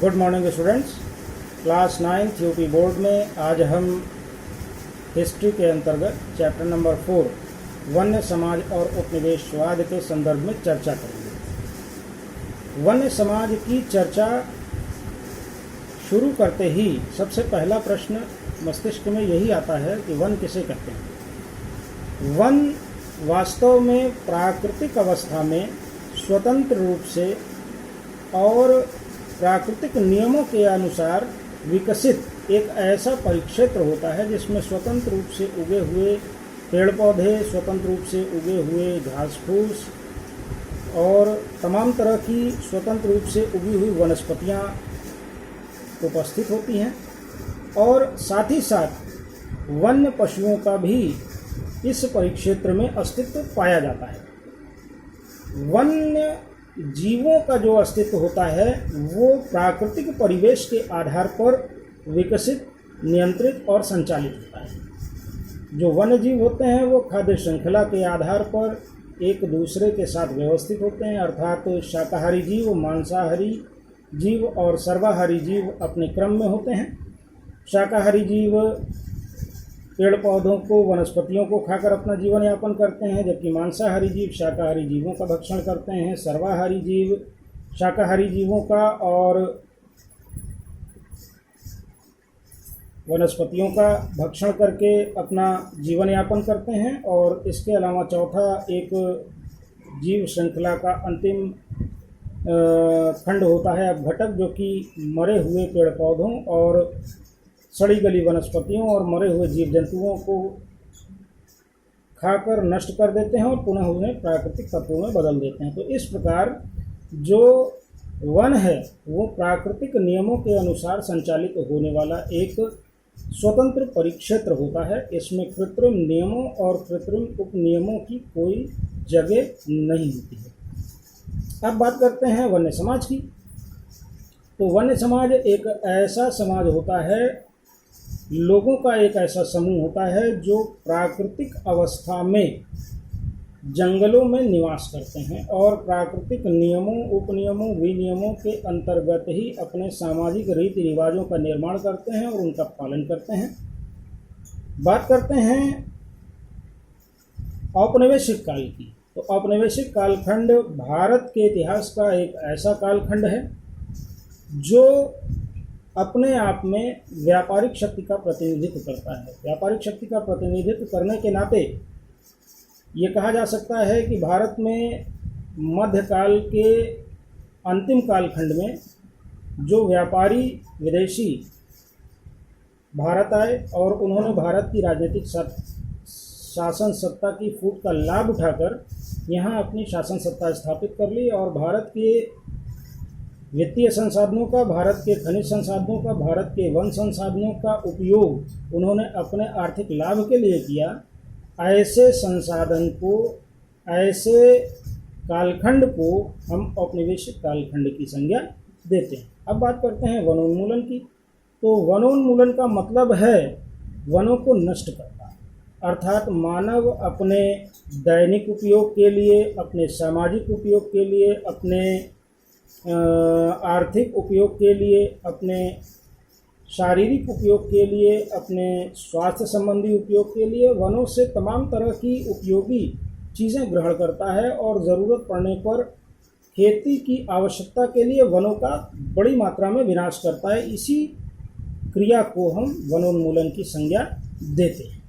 Good morning students. Class 9 UP board में आज हम हिस्ट्री के अंतर्गत चैप्टर नंबर 4 वन्य समाज और उपनिवेशवाद के संदर्भ में चर्चा करेंगे। वन्य समाज की चर्चा शुरू करते ही सबसे पहला प्रश्न मस्तिष्क में यही आता है कि वन किसे कहते हैं। वन वास्तव में प्राकृतिक अवस्था में स्वतंत्र रूप से और प्राकृतिक नियमों के अनुसार विकसित एक ऐसा परिक्षेत्र होता है जिसमें स्वतंत्र रूप से उगे हुए पेड़ पौधे, स्वतंत्र रूप से उगे हुए घास फूस और तमाम तरह की स्वतंत्र रूप से उगी हुई वनस्पतियाँ उपस्थित होती हैं और साथ ही साथ वन्य पशुओं का भी इस परिक्षेत्र में अस्तित्व पाया जाता है। वन्य जीवों का जो अस्तित्व होता है वो प्राकृतिक परिवेश के आधार पर विकसित, नियंत्रित और संचालित होता है। जो वन्य जीव होते हैं वो खाद्य श्रृंखला के आधार पर एक दूसरे के साथ व्यवस्थित होते हैं, अर्थात शाकाहारी जीव, मांसाहारी जीव और सर्वाहारी जीव अपने क्रम में होते हैं। शाकाहारी जीव पेड़ पौधों को, वनस्पतियों को खाकर अपना जीवन यापन करते हैं, जबकि मांसाहारी जीव शाकाहारी जीवों का भक्षण करते हैं। सर्वाहारी जीव शाकाहारी जीवों का और वनस्पतियों का भक्षण करके अपना जीवन यापन करते हैं। और इसके अलावा चौथा एक जीव श्रृंखला का अंतिम खंड होता है अपघटक, जो कि मरे हुए पेड़ पौधों और सड़ी गली वनस्पतियों और मरे हुए जीव जंतुओं को खाकर नष्ट कर देते हैं और पुनः उन्हें प्राकृतिक तत्वों में बदल देते हैं। तो इस प्रकार जो वन है वो प्राकृतिक नियमों के अनुसार संचालित होने वाला एक स्वतंत्र परिक्षेत्र होता है। इसमें कृत्रिम नियमों और कृत्रिम उपनियमों की कोई जगह नहीं होती है। अब बात करते हैं वन्य समाज की। तो वन्य समाज एक ऐसा समाज होता है, लोगों का एक ऐसा समूह होता है जो प्राकृतिक अवस्था में जंगलों में निवास करते हैं और प्राकृतिक नियमों, उपनियमों, विनियमों के अंतर्गत ही अपने सामाजिक रीति रिवाजों का निर्माण करते हैं और उनका पालन करते हैं। बात करते हैं औपनिवेशिक काल की। तो औपनिवेशिक कालखंड भारत के इतिहास का एक ऐसा कालखंड है जो अपने आप में व्यापारिक शक्ति का प्रतिनिधित्व करता है। व्यापारिक शक्ति का प्रतिनिधित्व करने के नाते ये कहा जा सकता है कि भारत में मध्यकाल के अंतिम कालखंड में जो व्यापारी विदेशी भारत आए और उन्होंने भारत की राजनीतिक शासन सत्ता की फूट का लाभ उठाकर यहाँ अपनी शासन सत्ता स्थापित कर ली और भारत के वित्तीय संसाधनों का, भारत के खनिज संसाधनों का, भारत के वन संसाधनों का उपयोग उन्होंने अपने आर्थिक लाभ के लिए किया। ऐसे संसाधन को, ऐसे कालखंड को हम औपनिवेशिक कालखंड की संज्ञा देते हैं। अब बात करते हैं वनोन्मूलन की। तो वनोन्मूलन का मतलब है वनों को नष्ट करना, अर्थात मानव अपने दैनिक उपयोग के लिए, अपने सामाजिक उपयोग के लिए, अपने आर्थिक उपयोग के लिए, अपने शारीरिक उपयोग के लिए, अपने स्वास्थ्य संबंधी उपयोग के लिए वनों से तमाम तरह की उपयोगी चीज़ें ग्रहण करता है और ज़रूरत पड़ने पर खेती की आवश्यकता के लिए वनों का बड़ी मात्रा में विनाश करता है। इसी क्रिया को हम वनोन्मूलन की संज्ञा देते हैं।